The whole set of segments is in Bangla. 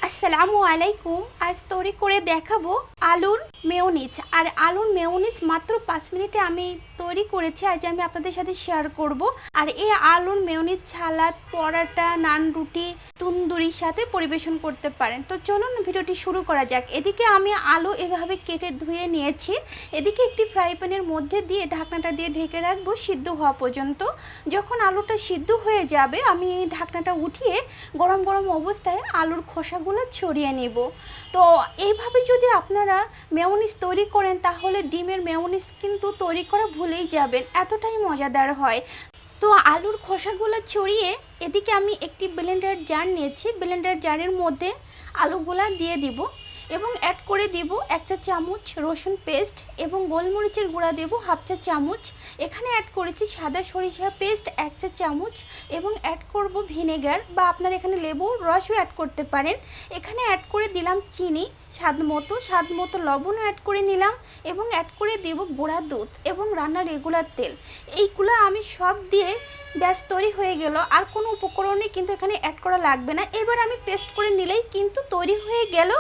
আসসালামু আলাইকুম। আজ তৈরি করে দেখাবো আলুর মেয়োনিজ। আর আলুর মেয়োনিজ মাত্র 5 মিনিটে আমি তৈরি করেছি, আজ আমি আপনাদের সাথে শেয়ার করব। আর এই আলুর মেয়োনিজ সালাদ, পরাটা, নান, রুটি, তন্দুরির সাথে পরিবেশন করতে পারেন। তো চলুন ভিডিওটি শুরু করা যাক। এদিকে আমি আলু এভাবে কেটে ধুয়ে নিয়েছি। এদিকে একটি ফ্রাই প্যানের মধ্যে দিয়ে ঢাকনাটা দিয়ে ঢেকে রাখবো সিদ্ধ হওয়া পর্যন্ত। যখন আলুটা সিদ্ধ হয়ে যাবে আমি ঢাকনাটা উঠিয়ে গরম গরম অবস্থায় আলুর খোসাগুলো ছড়িয়ে নেব। তো এইভাবে যদি আপনারা মেয়োনিজ তৈরি করেন তাহলে ডিমের মেয়োনিজ কিন্তু তৈরি করা ভুলেই যাবেন, এতটাই মজাদার হয়। তো আলুর খোসাগুলো ছড়িয়ে এদিকে আমি একটি ব্লেন্ডার জার নিয়েছি। ব্লেন্ডার জারের মধ্যে আলুগুলা দিয়ে দিব এবং অ্যাড করে দিব 1 চা চামচ রসুন পেস্ট এবং গোলমরিচের গুঁড়া দেব 1/2 চা চামচ। এখানে অ্যাড করেছি সাদা সরিষা পেস্ট 1 চা চামচ এবং অ্যাড করব ভিনেগার বা আপনারা এখানে লেবুর রসও অ্যাড করতে পারেন। এখানে অ্যাড করে দিলাম চিনি স্বাদ মতো লবণও অ্যাড করে নিলাম এবং অ্যাড করে দেব গুঁড়া দুধ এবং রান্নার রেগুলার তেল। এইগুলো আমি সব দিয়ে ব্যাস তৈরি হয়ে গেল। আর কোনো উপকরণই কিন্তু এখানে অ্যাড করা লাগবে না। এবার আমি পেস্ট করে নিলেই কিন্তু তৈরি হয়ে গেল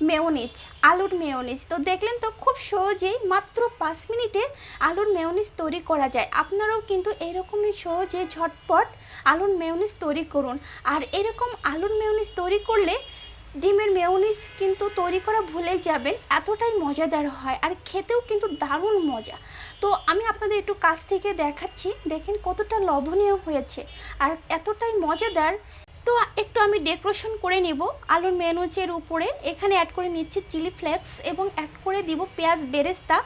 মেয়োনিজ, আলুর মেয়োনিজ। তো দেখলেন তো খুব সহজেই মাত্র 5 মিনিটে আলুর মেয়োনিজ তৈরি করা যায়। আপনারাও কিন্তু এরকমই সহজে ঝটপট আলুর মেয়োনিজ তৈরি করুন। আর এরকম আলুর মেয়োনিজ তৈরি করলে ডিমের মেয়োনিজ কিন্তু তৈরি করা ভুলে যাবেন, এতটাই মজাদার হয় আর খেতেও কিন্তু দারুণ মজা। তো আমি আপনাদের একটু কাছ থেকে দেখাচ্ছি, দেখেন কতটা লোভনীয় হয়েছে আর এতটাই মজাদার। তো একটু আমি ডেকোরেশন করে নিব আলুর মেয়োনিজের উপরে। এখানে অ্যাড করে নিচ্ছি চিলি ফ্লেক্স এবং অ্যাড করে দিব পেঁয়াজ বেরেস্তা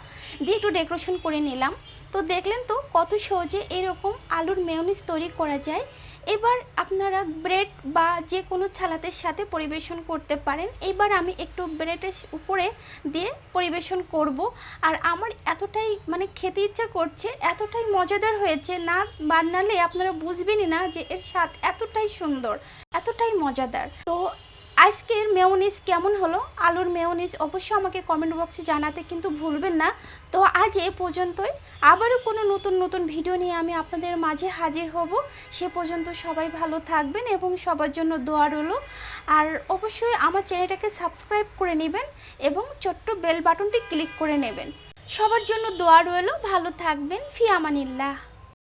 দিয়ে একটু ডেকোরেশন করে নিলাম। তো দেখলেন তো কত সহজে এরকম আলুর মেয়োনিজ তৈরি করা যায়। এবার আপনারা ব্রেড বা যে কোনো সালাদের সাথে পরিবেশন করতে পারেন। এবার আমি একটু ব্রেডের উপরে দিয়ে পরিবেশন করব। আর আমার এতটাই খেতে ইচ্ছা করছে, এতটাই মজাদার হয়েছে, না বানালে আপনারা বুঝবেনই না যে এর স্বাদ এতটাই সুন্দর, এতটাই মজাদার। তো আজকের মেয়োনিজ কেমন হলো, আলুর মেয়োনিজ অবশ্যই আমাকে কমেন্ট বক্সে জানাতে কিন্তু ভুলবেন না। তো আজ এ পর্যন্তই, আবারও কোনো নতুন ভিডিও নিয়ে আমি আপনাদের মাঝে হাজির হব। সে পর্যন্ত সবাই ভালো থাকবেন এবং সবার জন্য দোয়া রইল। আর অবশ্যই আমার চ্যানেলটাকে সাবস্ক্রাইব করে নেবেন এবং ছোট্ট বেল বাটনটি ক্লিক করে নেবেন। সবার জন্য দোয়া রইল, ভালো থাকবেন, ফি আমানিল্লাহ।